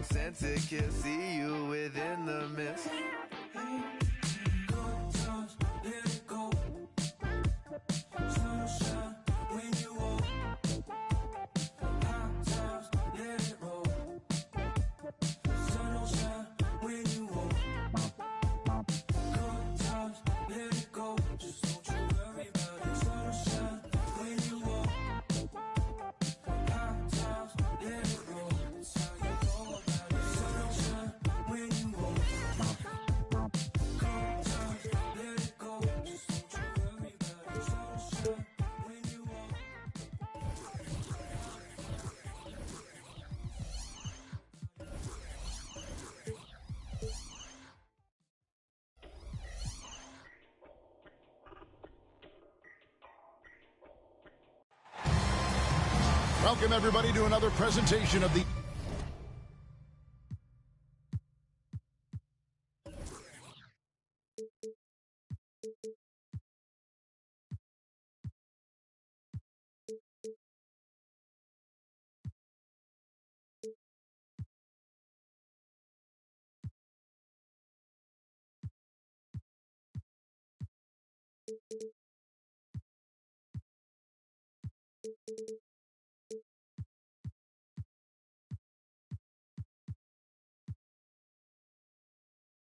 Sense it, can see you within the mist. Good times, let it go. Sunshine when you walk. Hot times, let it roll. Sunshine when you walk. Good times, let it go. Just don't you worry about it. Sunshine when you walk. Hot times, let it roll. That's how you go about it. Sunshine when you walk. Good times, let it go. Just don't you worry about it. Sunshine when you walk. Welcome, everybody, to another presentation of the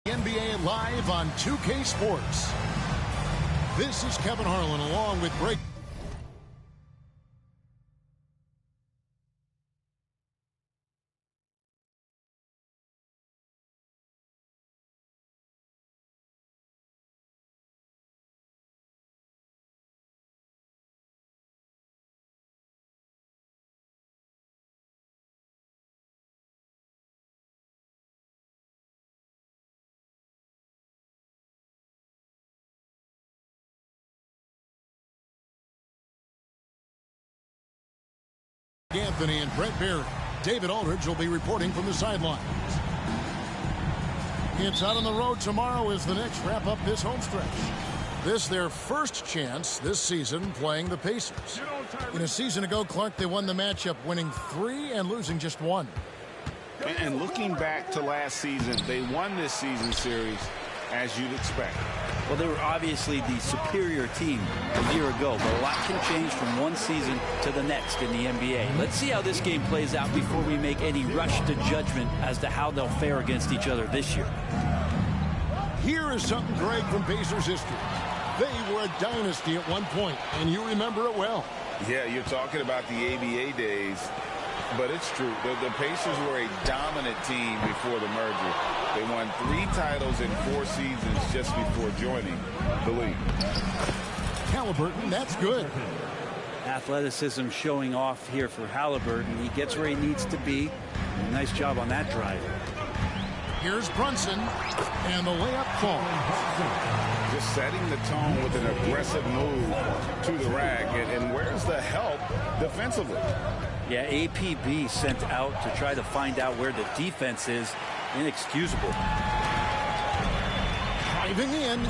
NBA live on 2K Sports. This is Kevin Harlan along with Greg. Anthony and Brett Berry. David Aldridge will be reporting from the sidelines. It's out on the road tomorrow as the Knicks wrap up this homestretch. This their first chance this season playing the Pacers. In a season ago, Clark, they won the matchup, winning 3 and losing just 1. And looking back to last season, they won this season series as you'd expect. Well, they were obviously the superior team a year ago, but a lot can change from one season to the next in the NBA. Let's see how this game plays out before we make any rush to judgment as to how they'll fare against each other this year. Here is something, Greg, from Pacers history. They were a dynasty at one point, and you remember it well. Yeah, you're talking about the ABA days, but it's true. The Pacers were a dominant team before the merger. They won 3 titles in 4 seasons just before joining the league. Halliburton, that's good. Athleticism showing off here for Halliburton. He gets where he needs to be. Nice job on that drive. Here's Brunson, and the layup falls. Just setting the tone with an aggressive move to the rack. And where's the help defensively? Yeah, APB sent out to try to find out where the defense is. Inexcusable. Driving in,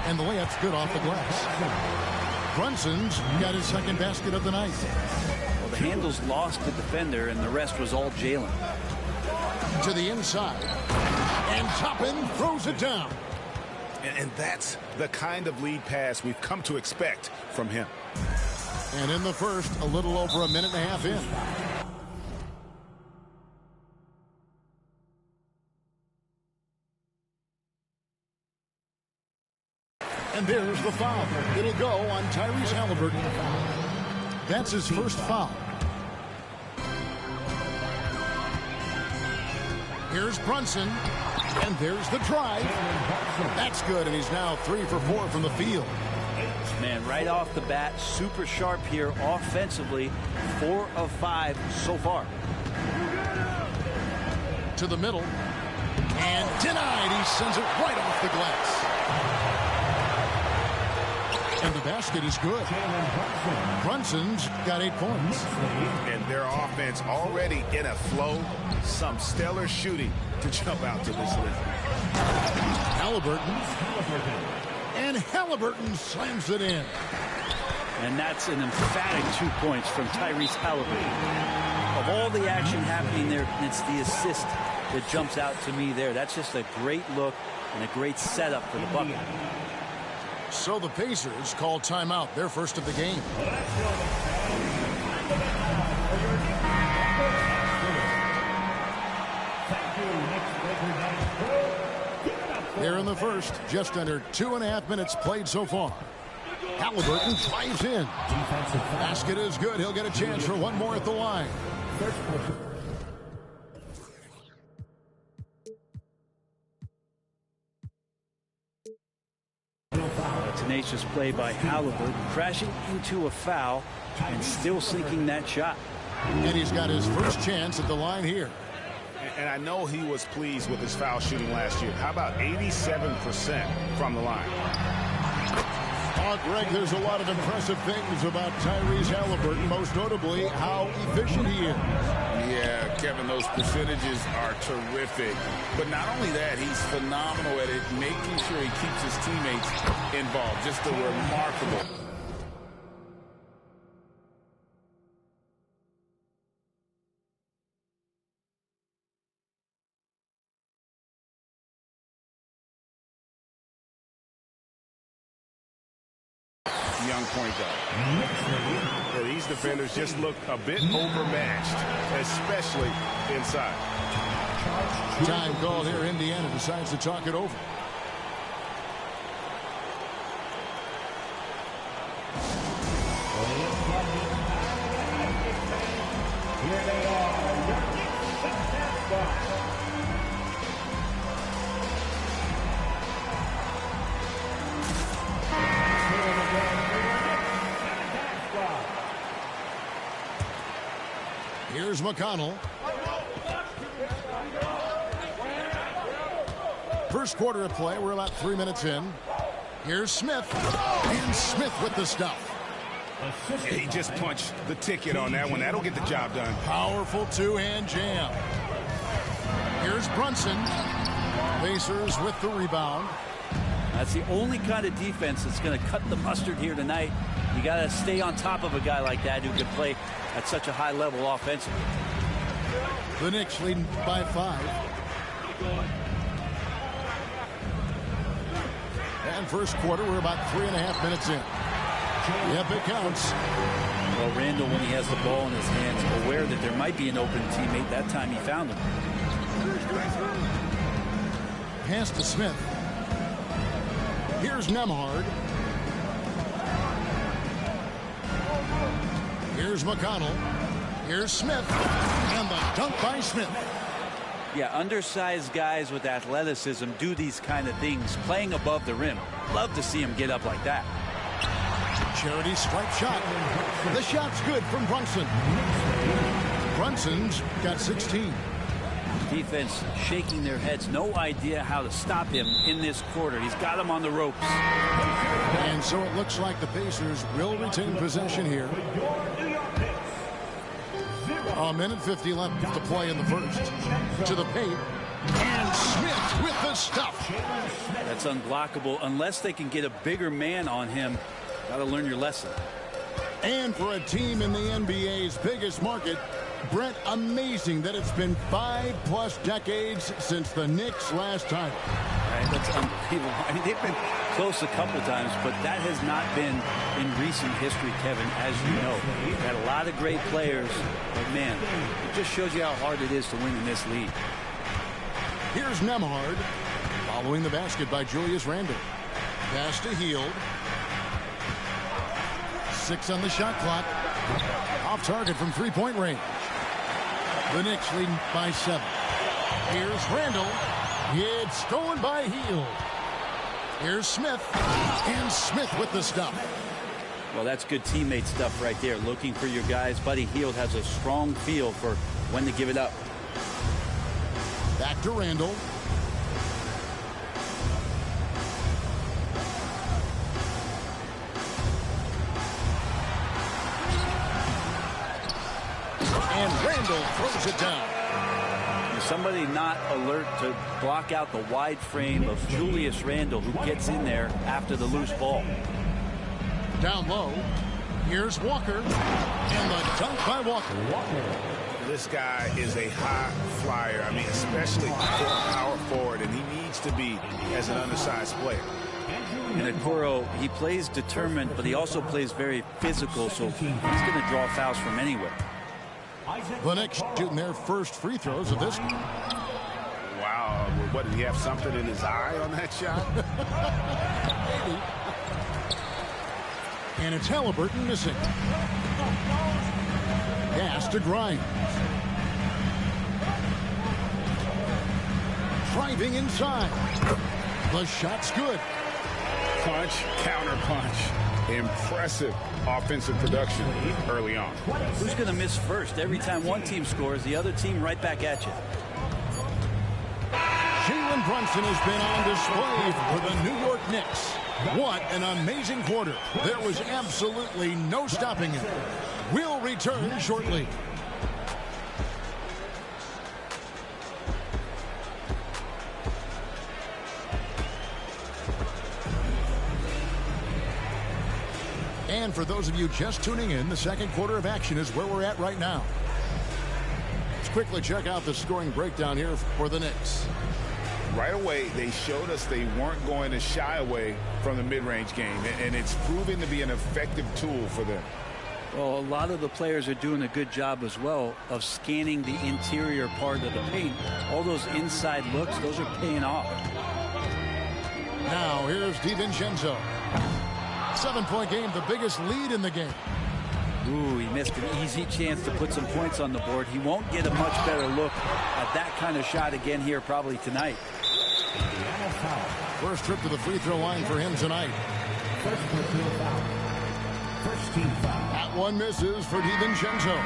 and the layup's good off the glass. Brunson's got his second basket of the night. Well, the handles lost the defender, and the rest was all Jalen. To the inside, and Toppin throws it down. And that's the kind of lead pass we've come to expect from him. And in the first, a little over a minute and a half in. And there's the foul. It'll go on Tyrese Halliburton. That's his first foul. Here's Brunson. And there's the drive. That's good, and he's now 3 for 4 from the field. Man, right off the bat, super sharp here offensively. 4 of 5 so far. To the middle. And denied. He sends it right off the glass. And the basket is good. Brunson's got 8 points. And their offense already in a flow. Some stellar shooting to jump out to this list. Halliburton. And Halliburton slams it in. And that's an emphatic 2 points from Tyrese Halliburton. Of all the action happening there, it's the assist that jumps out to me there. That's just a great look and a great setup for the bucket. So the Pacers call timeout, their first of the game. Here in the first, just under 2.5 minutes played so far. Halliburton drives in. Basket is good. He'll get a chance for one more at the line. A tenacious play by Halliburton, crashing into a foul and still sinking that shot. And he's got his first chance at the line here. And I know he was pleased with his foul shooting last year. How about 87% from the line? Oh, Greg, there's a lot of impressive things about Tyrese Halliburton, most notably how efficient he is. Yeah, Kevin, those percentages are terrific. But not only that, he's phenomenal at it, making sure he keeps his teammates involved. Just a remarkable. Young point guard. Yeah, these defenders just look a bit overmatched, especially inside. Time call here. Indiana decides to talk it over. Here they are. Here's McConnell. First quarter of play. We're about 3 minutes in. Here's Smith. And Smith with the stuff. He just punched the ticket on that one. That'll get the job done. Powerful two-hand jam. Here's Brunson. Pacers with the rebound. That's the only kind of defense that's going to cut the mustard here tonight. You got to stay on top of a guy like that who can play at such a high level offensively. The Knicks leading by 5. And first quarter, we're about 3.5 minutes in. Yep, it counts. Well, Randall, when he has the ball in his hands, aware that there might be an open teammate, that time he found him. Pass to Smith. Here's Nembhard. Here's McConnell. Here's Smith. And the dunk by Smith. Yeah, undersized guys with athleticism do these kind of things, playing above the rim. Love to see him get up like that. Charity stripe shot. The shot's good from Brunson. Brunson's got 16. Defense shaking their heads. No idea how to stop him in this quarter. He's got him on the ropes. And so it looks like the Pacers will retain possession here. A minute 50 left to play in the first. To the paint. And Smith with the stuff. That's unblockable unless they can get a bigger man on him. Got to learn your lesson. And for a team in the NBA's biggest market, Brent, amazing that it's been 5+ decades since the Knicks' last title. Right, that's unbelievable. I mean, they've been close a couple times, but that has not been in recent history, Kevin, as you know. We've had a lot of great players, but man, it just shows you how hard it is to win in this league. Here's Nembhard, following the basket by Julius Randle. Pass to Hield. 6 on the shot clock. Off target from three-point range. The Knicks leading by 7. Here's Randle. It's stolen by Hield. Here's Smith. And Smith with the stuff. Well, that's good teammate stuff right there. Looking for your guys. Buddy Hield has a strong feel for when to give it up. Back to Randle. And Randle throws it down. Somebody not alert to block out the wide frame of Julius Randle, who gets in there after the loose ball. Down low. Here's Walker. And the dunk by Walker. This guy is a high flyer. I mean, especially for a power forward, and he needs to be as an undersized player. And Okoro, he plays determined, but he also plays very physical, so he's going to draw fouls from anywhere. The Knicks shooting their first free throws of this. Wow. What, did he have something in his eye on that shot? Maybe. And it's Halliburton missing. Pass to Grimes. Driving inside. The shot's good. Punch, counter punch. Impressive offensive production early on. Who's going to miss first? Every time one team scores, the other team right back at you. Jalen Brunson has been on display for the New York Knicks. What an amazing quarter. There was absolutely no stopping him. We'll return shortly. And for those of you just tuning in, the second quarter of action is where we're at right now. Let's quickly check out the scoring breakdown here for the Knicks. Right away, they showed us they weren't going to shy away from the mid-range game, and it's proven to be an effective tool for them. Well, a lot of the players are doing a good job as well of scanning the interior part of the paint. All those inside looks, those are paying off. Now here's DiVincenzo. 7-point game, the biggest lead in the game. Ooh, he missed an easy chance to put some points on the board. He won't get a much better look at that kind of shot again here probably tonight. First trip to the free throw line for him tonight. That one misses for DiVincenzo.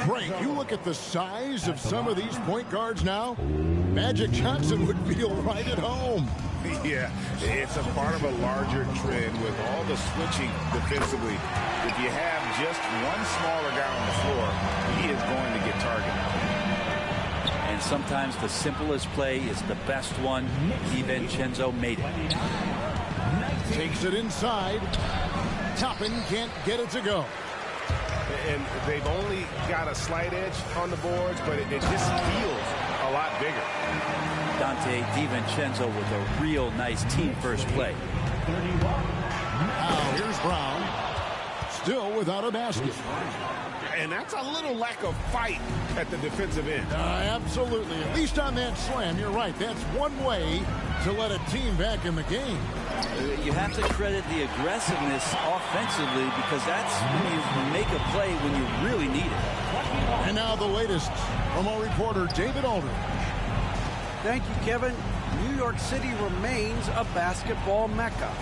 Great. You look at the size of some of these point guards now. Magic Johnson would feel right at home. Yeah, it's a part of a larger trend with all the switching defensively. If you have just one smaller guy on the floor, he is going to get targeted. And sometimes the simplest play is the best one. DiVincenzo made it. Takes it inside. Toppin can't get it to go. And they've only got a slight edge on the boards, but it just feels a lot bigger. Dante DiVincenzo with a real nice team first play. Now here's Brown. Still without a basket. And that's a little lack of fight at the defensive end. Absolutely. At least on that slam, you're right. That's one way to let a team back in the game. You have to credit the aggressiveness offensively because that's when you make a play when you really need it. And now the latest from our reporter, David Aldridge. Thank you, Kevin. New York City remains a basketball mecca.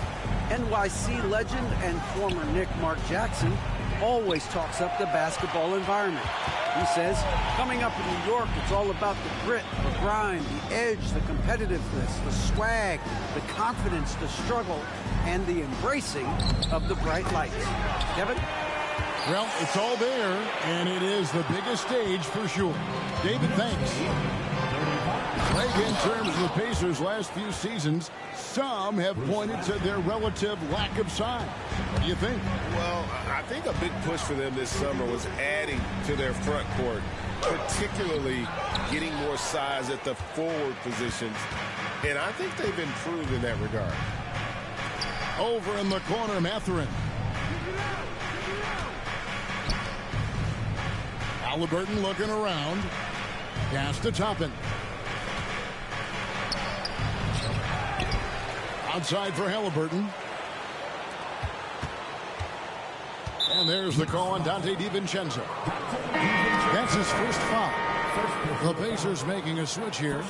NYC legend and former Knick Mark Jackson always talks up the basketball environment. He says, coming up in New York, it's all about the grit, the grind, the edge, the competitiveness, the swag, the confidence, the struggle, and the embracing of the bright lights. Kevin? Well, it's all there, and it is the biggest stage for sure. David, thanks. Greg, in terms of the Pacers' last few seasons, some have pointed to their relative lack of size. What do you think? Well, I think a big push for them this summer was adding to their front court, particularly getting more size at the forward positions. And I think they've improved in that regard. Over in the corner, Mathurin. Halliburton looking around. Pass to Toppin. Outside for Halliburton. And there's the call on Dante DiVincenzo. That's his first foul. The Pacers making a switch here.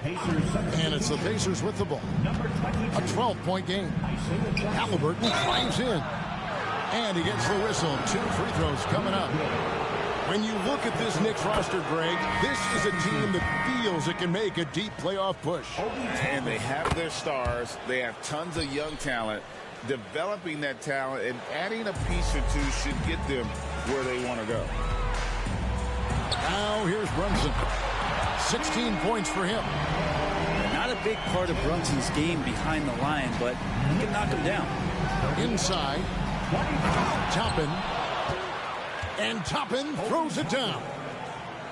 And it's the Pacers with the ball. A 12-point game. Halliburton climbs in. And he gets the whistle. 2 free throws coming up. When you look at this Knicks roster, Greg, this is a team that feels it can make a deep playoff push. And they have their stars. They have tons of young talent. Developing that talent and adding a piece or two should get them where they want to go. Now here's Brunson. 16 points for him. Not a big part of Brunson's game behind the line, but he can knock him down. Inside. Toppin. And Toppin throws it down.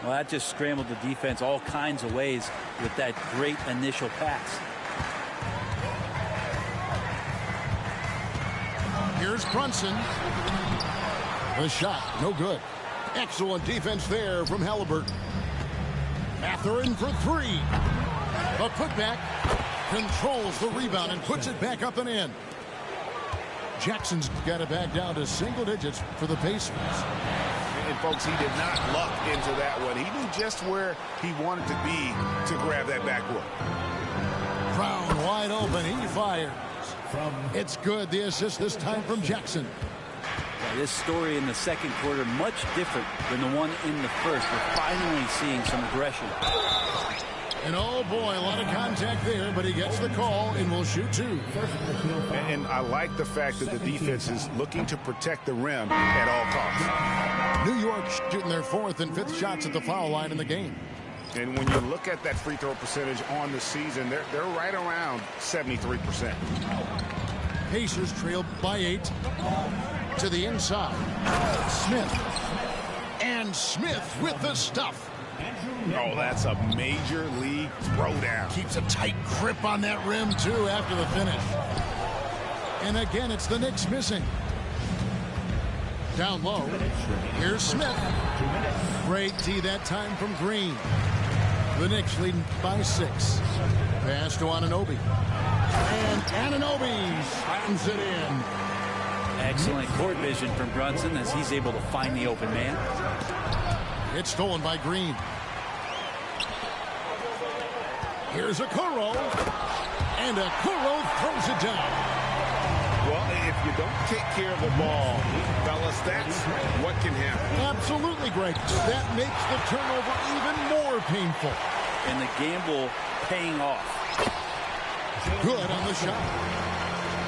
Well, that just scrambled the defense all kinds of ways with that great initial pass. Here's Brunson. The shot, no good. Excellent defense there from Halliburton. Mathurin for three. The putback controls the rebound and puts it back up and in. Jackson's got it back down to single digits for the Pacers. And, folks, he did not luck into that one. He knew just where he wanted to be to grab that backboard. Brown wide open. He fires. It's good. The assist this time from Jackson. This story in the second quarter much different than the one in the first. We're finally seeing some aggression. And oh boy, a lot of contact there, but he gets the call and will shoot two. And I like the fact that the defense is looking to protect the rim at all costs. New York shooting their fourth and fifth shots at the foul line in the game. And when you look at that free throw percentage on the season, they're right around 73%. Pacers trail by 8 to the inside. Smith. And Smith with the stuff. Oh, that's a major league throwdown. Keeps a tight grip on that rim, too, after the finish. And again, it's the Knicks missing. Down low. Here's Smith. Great D that time from Green. The Knicks leading by 6. Pass to Anunoby. And Anunoby slams it in. Excellent court vision from Brunson as he's able to find the open man. It's stolen by Green. Here's Okoro. And Okoro throws it down. Well, if you don't take care of the ball, fellas, that's what can happen. Absolutely great. That makes the turnover even more painful. And the gamble paying off. Good on the shot.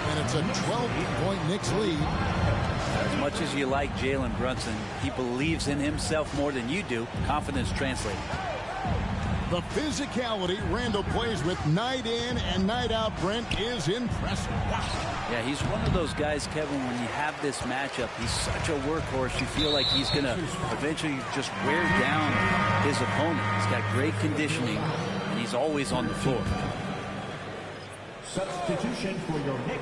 And it's a 12-point Knicks lead. As much as you like Jalen Brunson, he believes in himself more than you do. Confidence translating. The physicality Randall plays with night in and night out, Brent, is impressive. Wow. Yeah, he's one of those guys, Kevin, when you have this matchup, he's such a workhorse. You feel like he's going to eventually just wear down his opponent. He's got great conditioning, and he's always on the floor. Substitution for your Knicks.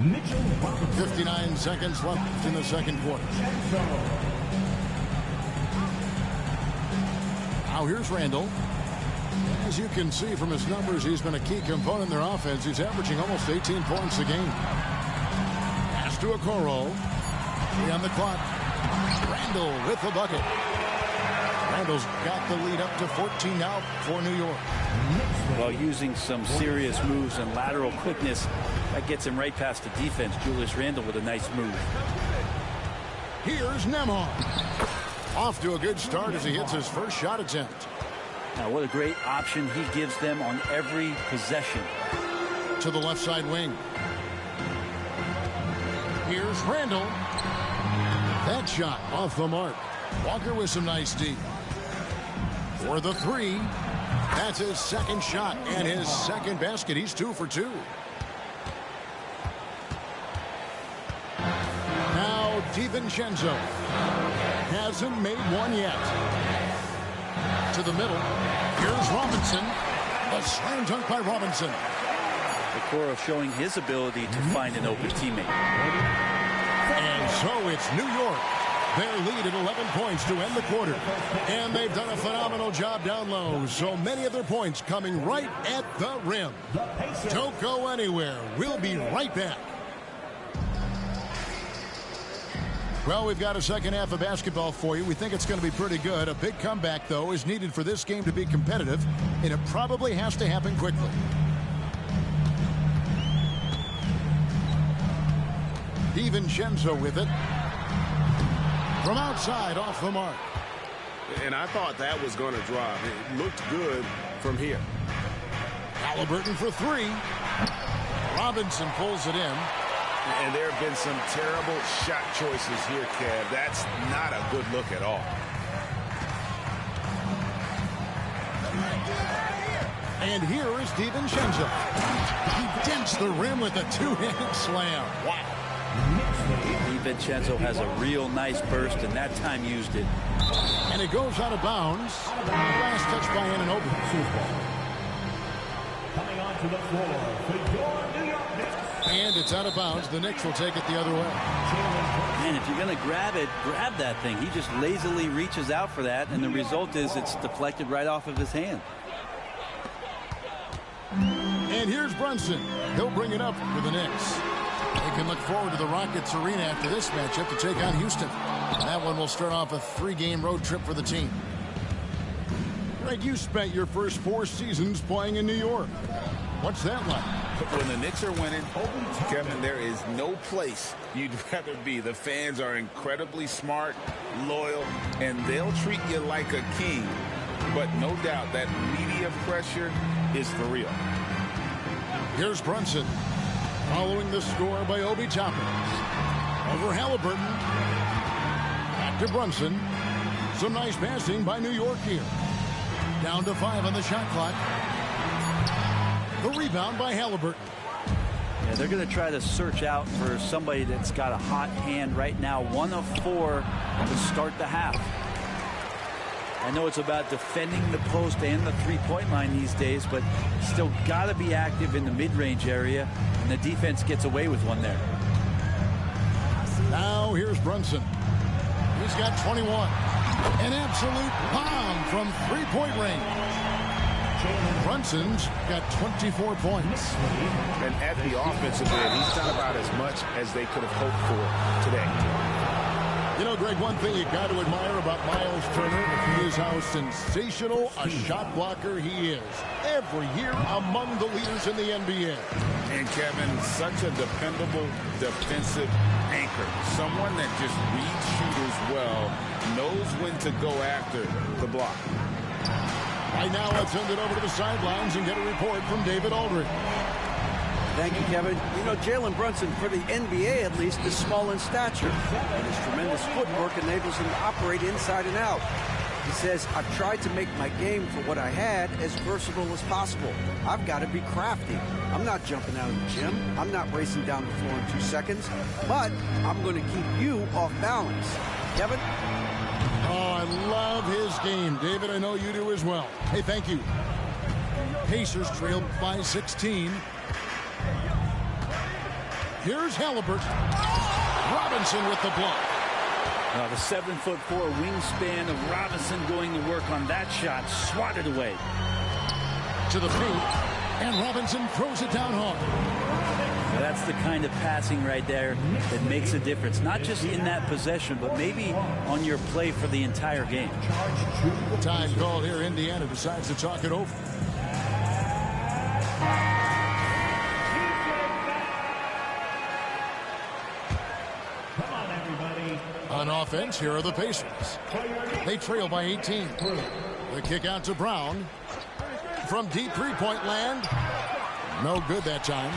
Mitchell Robinson. 59 seconds left in the second quarter. Now here's Randall. As you can see from his numbers, he's been a key component in their offense. He's averaging almost 18 points a game. Pass to Okoro. 3 on the clock. Randall with the bucket. Randall's got the lead up to 14 now for New York. Well, using some serious moves and lateral quickness, that gets him right past the defense. Julius Randle with a nice move. Here's Nembhard. Off to a good start as he hits his first shot attempt. Now, what a great option he gives them on every possession. To the left side wing. Here's Randall. That shot off the mark. Walker with some nice D. For the 3. That's his second shot and his second basket. He's 2 for 2. Now DiVincenzo hasn't made one yet. To the middle. Here's Robinson. A slam dunk by Robinson. Okoro showing his ability to find an open teammate. And so it's New York. Their lead at 11 points to end the quarter. And they've done a phenomenal job down low. So many of their points coming right at the rim. Don't go anywhere. We'll be right back. Well, we've got a second half of basketball for you. We think it's going to be pretty good. A big comeback, though, is needed for this game to be competitive. And it probably has to happen quickly. DiVincenzo with it. From outside, off the mark. And I thought that was going to drop. It looked good from here. Halliburton for 3. Robinson pulls it in. And there have been some terrible shot choices here, Kev. That's not a good look at all. And here is DiVincenzo. He dents the rim with a two-handed slam. Wow. DiVincenzo has a real nice burst, and that time used it. And it goes out of bounds. Last touch by Anunoby. Coming onto the floor for your New York Knicks. And it's out of bounds. The Knicks will take it the other way. Man, if you're going to grab it, grab that thing. He just lazily reaches out for that, and the result is it's deflected right off of his hand. And here's Brunson. He'll bring it up for the Knicks. They can look forward to the Rockets Arena after this matchup to take on Houston. And that one will start off a 3-game road trip for the team. Greg, you spent your first 4 seasons playing in New York. What's that like? When the Knicks are winning, Kevin, there is no place you'd rather be. The fans are incredibly smart, loyal, and they'll treat you like a king. But no doubt that media pressure is for real. Here's Brunson. Following the score by Obi Toppin. Over Halliburton. Back to Brunson. Some nice passing by New York here. Down to 5 on the shot clock. The rebound by Halliburton. Yeah, they're going to try to search out for somebody that's got a hot hand right now. 1 of 4 to start the half. I know it's about defending the post and the three-point line these days, but still got to be active in the mid-range area, and the defense gets away with one there. Now here's Brunson. He's got 21. An absolute bomb from three-point range. Brunson's got 24 points. And at the offensive end, he's done about as much as they could have hoped for today. You know, Greg, one thing you got to admire about Miles Turner is how sensational a shot blocker he is. Every year among the leaders in the NBA. And Kevin, such a dependable defensive anchor. Someone that just reads shooters well, knows when to go after the block. Right now, let's send it over to the sidelines and get a report from David Aldridge. Thank you, Kevin. You know, Jalen Brunson, for the NBA at least, is small in stature. But his tremendous footwork enables him to operate inside and out. He says, I've tried to make my game for what I had as versatile as possible. I've got to be crafty. I'm not jumping out of the gym. I'm not racing down the floor in 2 seconds. But I'm going to keep you off balance. Kevin? Oh, I love his game. David, I know you do as well. Hey, thank you. Pacers trailed by 16. Here's Halliburton. Robinson with the block. The 7'4" wingspan of Robinson going to work on that shot. Swatted away. To the paint. And Robinson throws it down hard. Now that's the kind of passing right there that makes a difference. Not just in that possession, but maybe on your play for the entire game. Time called here. Indiana decides to talk it over. On offense, here are the Pacers. They trail by 18. The kick out to Brown. From deep three-point land. No good that time.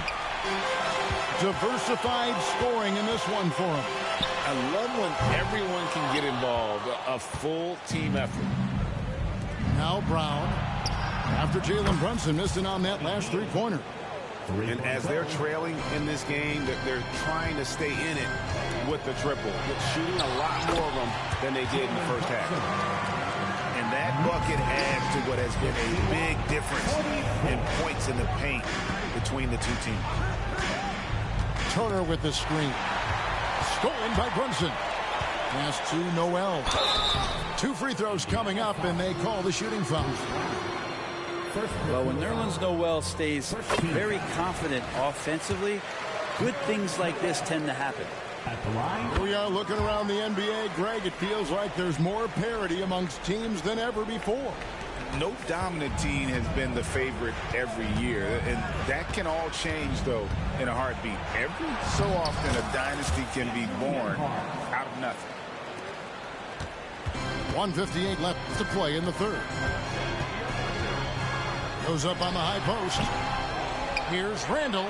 Diversified scoring in this one for him. I love when everyone can get involved. A full team effort. Now Brown. After Jalen Brunson missing on that last three-pointer. And as they're trailing in this game, they're trying to stay in it with the triple, shooting a lot more of them than they did in the first half. And that bucket adds to what has been a big difference in points in the paint between the two teams. Turner with the screen. Stolen by Brunson. Pass to Noel. 2 free throws coming up, and they call the shooting foul. Well, when Nerlens Noel stays very confident offensively, good things like this tend to happen. At the line. We are looking around the NBA, Greg. It feels like there's more parity amongst teams than ever before. No dominant team has been the favorite every year, and that can all change, though, in a heartbeat. Every so often, a dynasty can be born out of nothing. 1:58 left to play in the third. Goes up on the high post. Here's Randall,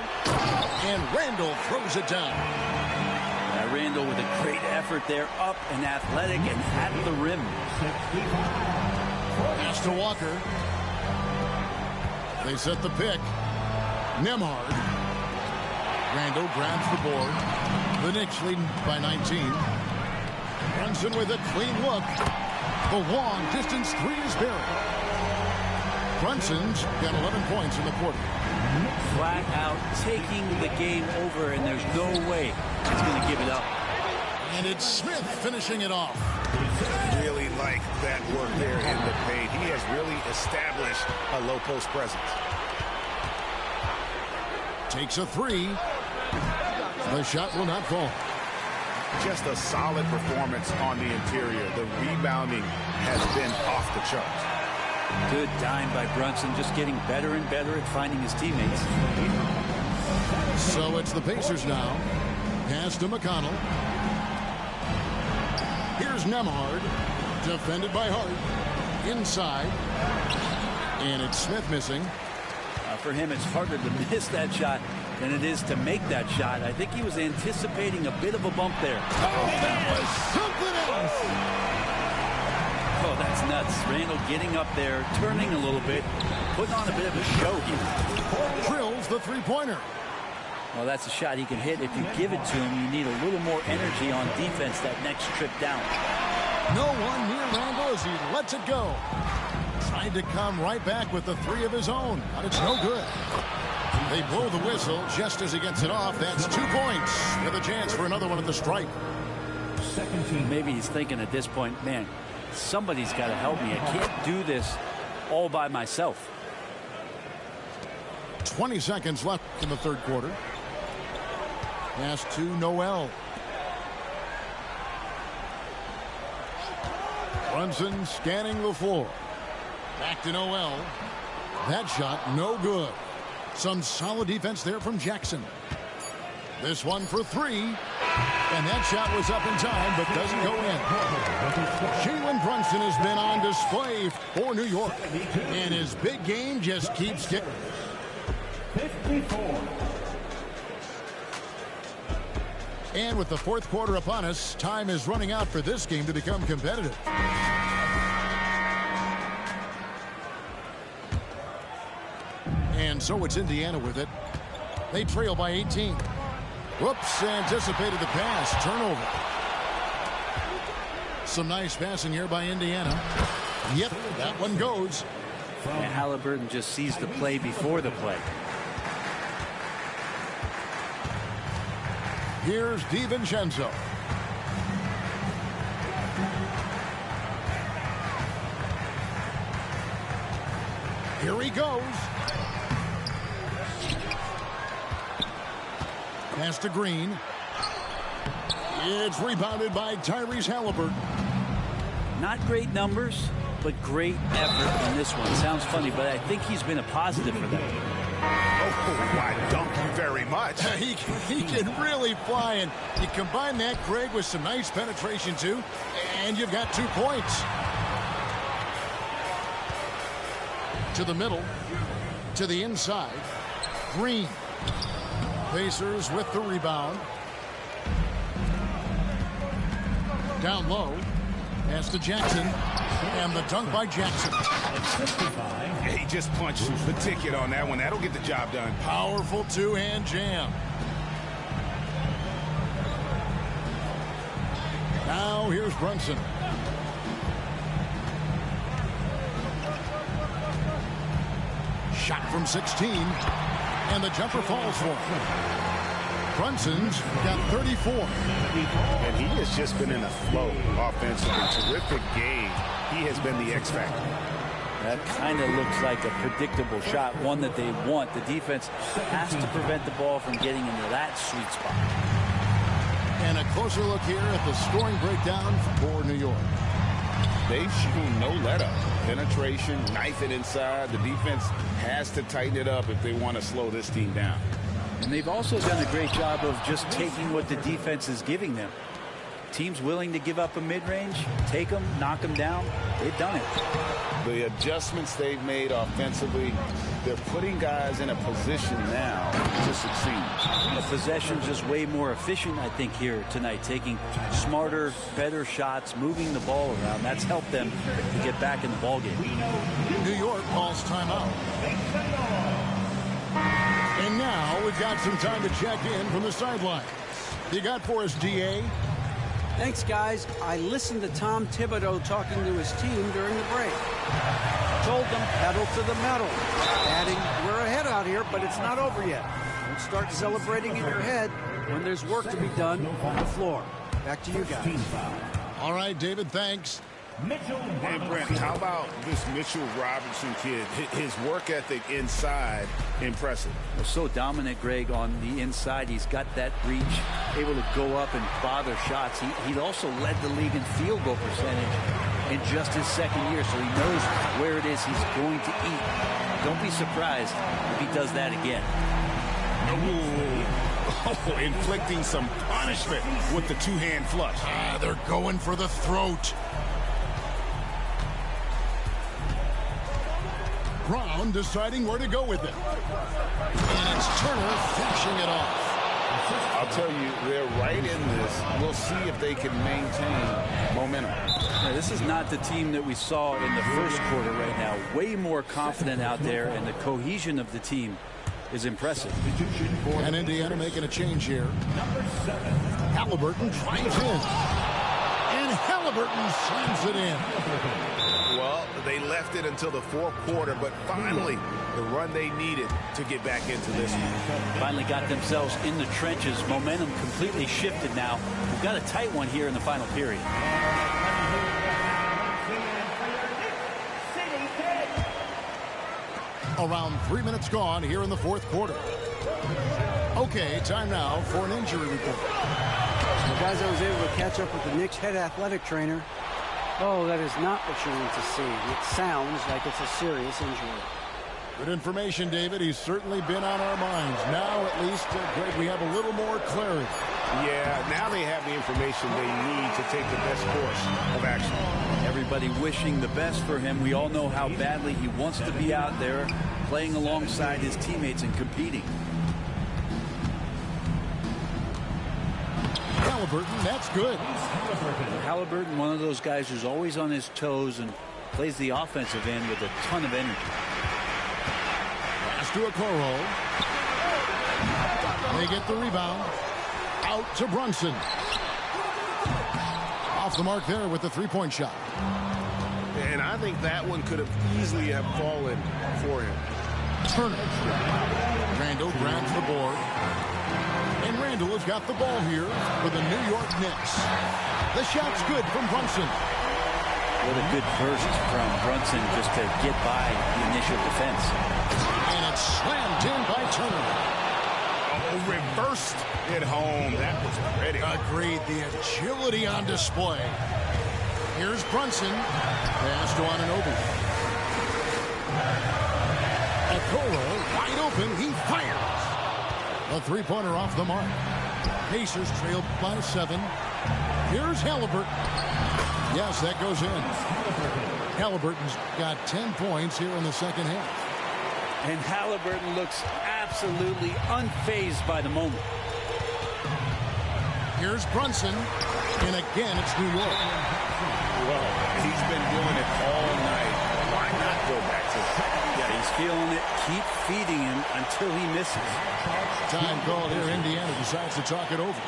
and Randall throws it down. Randall with a great effort there, up and athletic and at the rim. Pass to Walker. They set the pick. Nembhard. Randall grabs the board. The Knicks leading by 19. Brunson with a clean look. The long distance three is buried. Brunson's got 11 points in the quarter. Flat out taking the game over, and there's no way he's going to give it up. And it's Smith finishing it off. Really like that work there in the paint. He has really established a low post presence. Takes a three. The shot will not fall. Just a solid performance on the interior. The rebounding has been off the charts. Good dime by Brunson, just getting better and better at finding his teammates. So it's the Pacers now. Pass to McConnell. Here's Nembhard. Defended by Hart. Inside. And it's Smith missing. For him, it's harder to miss that shot than it is to make that shot. I think he was anticipating a bit of a bump there. Oh, that was something else. Oh, that's nuts. Randall getting up there, turning a little bit, putting on a bit of a show here. Drills the three-pointer. Well, that's a shot he can hit. If you give it to him, you need a little more energy on defense that next trip down. No one near Randall as he lets it go. Tried to come right back with the three of his own, but it's no good. They blow the whistle just as he gets it off. That's 2 points with a chance for another one at the stripe. Second team. Maybe he's thinking at this point, man, somebody's got to help me. I can't do this all by myself. 20 seconds left in the third quarter. Pass to Noel. Brunson scanning the floor. Back to Noel. That shot no good. Some solid defense there from Jackson. This one for three. And that shot was up in time but doesn't go in. Jalen Brunson has been on display for New York. And his big game just keeps getting. 54. And with the fourth quarter upon us, time is running out for this game to become competitive. And so it's Indiana with it. They trail by 18. Whoops, anticipated the pass. Turnover. Some nice passing here by Indiana. Yep, that one goes. And Halliburton just sees the play before the play. Here's DiVincenzo. Here he goes. Pass to Green. It's rebounded by Tyrese Halliburton. Not great numbers, but great effort on this one. Sounds funny, but I think he's been a positive for them. Oh, why, thank you very much. He can really fly, and you combine that, Greg, with some nice penetration, too, and you've got 2 points. To the middle, to the inside. Green. Pacers with the rebound. Down low. Pass to Jackson. And the dunk by Jackson. He just punched the ticket on that one. That'll get the job done. Powerful two-hand jam. Now here's Brunson. Shot from 16. And the jumper falls for him. Brunson's got 34. And he has just been in a flow offensively. Terrific game. He has been the X factor. That kind of looks like a predictable shot, one that they want. The defense has to prevent the ball from getting into that sweet spot. And a closer look here at the scoring breakdown for New York. They've shown no let-up. Penetration, knife it inside. The defense has to tighten it up if they want to slow this team down. And they've also done a great job of just taking what the defense is giving them. Teams willing to give up a mid-range, take them, knock them down. They've done it. The adjustments they've made offensively, they're putting guys in a position now to succeed. The possession's just way more efficient, I think, here tonight, taking smarter, better shots, moving the ball around. That's helped them to get back in the ballgame. New York calls timeout. And now we've got some time to check in from the sidelines. You got for us, DA? Thanks, guys. I listened to Tom Thibodeau talking to his team during the break. Told them pedal to the metal. Adding, we're ahead out here, but it's not over yet. Don't start celebrating in your head when there's work to be done on the floor. Back to you guys. All right, David, thanks. And Brent, how about this Mitchell Robinson kid? His work ethic inside, impressive. Well, so dominant, Greg, on the inside. He's got that reach, able to go up and bother shots. He also led the league in field goal percentage in just his second year, so he knows where it is he's going to eat. Don't be surprised if he does that again. Oh, inflicting some punishment with the two-hand flush. They're going for the throat. Brown deciding where to go with it. And it's Turner finishing it off. I'll tell you, they're right in this. We'll see if they can maintain momentum. Now, this is not the team that we saw in the first quarter right now. Way more confident out there, and the cohesion of the team is impressive. And Indiana making a change here. Halliburton drives in. And Halliburton slams it in. Well, they left it until the fourth quarter, but finally the run they needed to get back into this one. Finally got themselves in the trenches. Momentum completely shifted now. We've got a tight one here in the final period. Around 3 minutes gone here in the fourth quarter. Okay, time now for an injury report. So guys, I was able to catch up with the Knicks head athletic trainer. Oh, that is not what you want to see. It sounds like it's a serious injury. Good information, David. He's certainly been on our minds. Now, at least, Greg, we have a little more clarity. Yeah, now they have the information they need to take the best course of action. Everybody wishing the best for him. We all know how badly he wants to be out there playing alongside his teammates and competing. Halliburton, that's good. Halliburton, one of those guys who's always on his toes and plays the offensive end with a ton of energy. Pass to Okoro. They get the rebound. Out to Brunson. Off the mark there with the three-point shot. And I think that one could have easily have fallen for him. Turner. Randall grabs the board. And Randall has got the ball here for the New York Knicks. The shot's good from Brunson. What a good burst from Brunson just to get by the initial defense. And it's slammed in by Turner. Oh, reversed it home. That was pretty. Agreed. The agility on display. Here's Brunson. Pass to Anunoby. Okoro wide open. He fires. A three-pointer off the mark. Pacers trailed by 7. Here's Halliburton. Yes, that goes in. Halliburton's got 10 points here in the second half. And Halliburton looks absolutely unfazed by the moment. Here's Brunson. And again, it's New York. Well, he's been doing it all night. Why not go back to it? Yeah, he's feeling it. Keep feeding him until he misses. Time called here. Indiana decides to talk it over.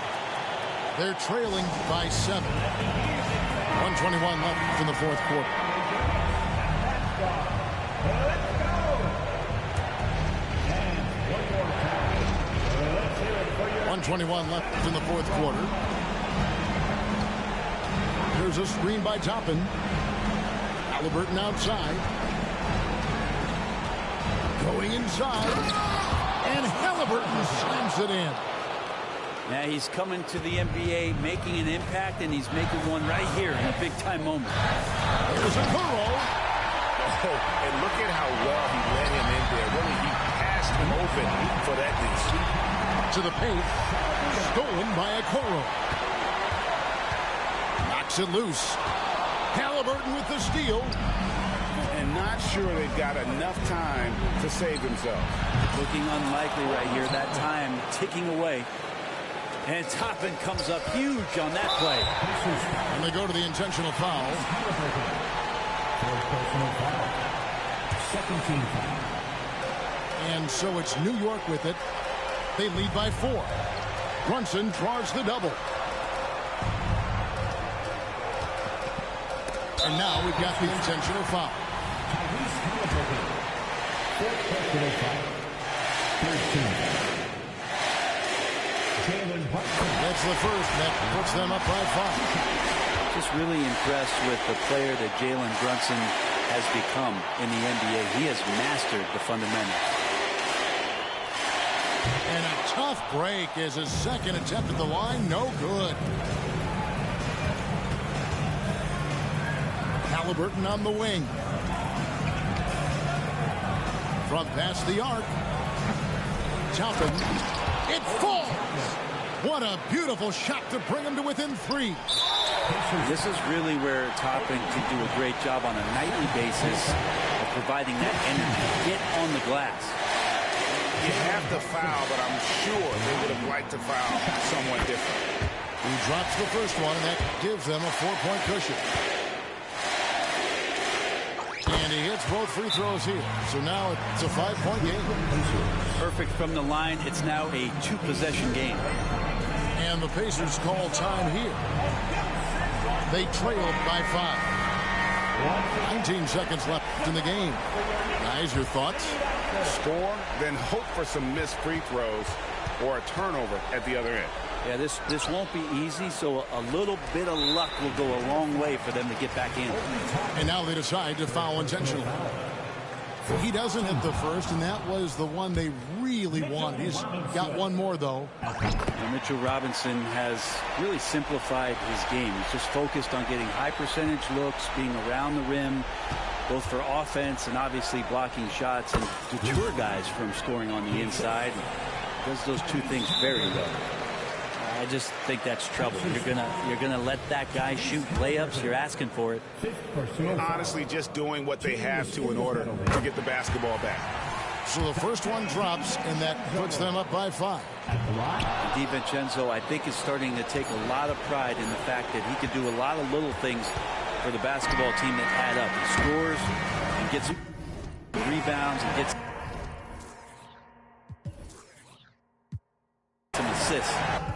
They're trailing by 7. 1:21 left in the fourth quarter. .121 left in the fourth quarter. Here's a screen by Toppin. Halliburton outside. Going inside. And Halliburton slams it in. Now he's coming to the NBA, making an impact, and he's making one right here in a big-time moment. There's Okoro. Oh, and look at how well he led him in there. Really, he passed him open for that deuce. To the paint. Stolen by Okoro. Knocks it loose. Halliburton with the steal. And not sure they've got enough time to save themselves. Looking unlikely right here. That time ticking away. And Toppin comes up huge on that play. And they go to the intentional foul. Second team foul. And so it's New York with it. They lead by 4. Brunson draws the double. And now we've got the intentional foul. Tyrese Haliburton. Fourth personal foul. 13. Jalen Brunson. That's the first. That puts them up by 5. Just really impressed with the player that Jalen Brunson has become in the NBA. He has mastered the fundamentals. And a tough break as his second attempt at the line. No good. Haliburton on the wing. From past the arc. Taunton. It falls. What a beautiful shot to bring him to within 3. This is really where Toppin can do a great job on a nightly basis of providing that energy. Get on the glass. You have to foul, but I'm sure they would have liked to foul someone different. He drops the first one, and that gives them a 4-point cushion. And he hits both free throws here. So now it's a 5-point game. Perfect from the line. It's now a 2-possession game. And the Pacers call time here. They trailed by 5. 19 seconds left in the game. Guys, your thoughts? Score, then hope for some missed free throws or a turnover at the other end. Yeah, this won't be easy, so a little bit of luck will go a long way for them to get back in. And now they decide to foul intentionally. He doesn't hit the first, and that was the one they really wanted. He's got one more, though. And Mitchell Robinson has really simplified his game. He's just focused on getting high percentage looks, being around the rim, both for offense and obviously blocking shots, and deter guys from scoring on the inside. Does those two things very well. I just think that's trouble. You're gonna let that guy shoot layups. You're asking for it. Honestly, just doing what they have to in order to get the basketball back. So the first one drops, and that puts them up by 5. DiVincenzo, I think, is starting to take a lot of pride in the fact that he can do a lot of little things for the basketball team that add up. He scores and gets rebounds and gets some assists.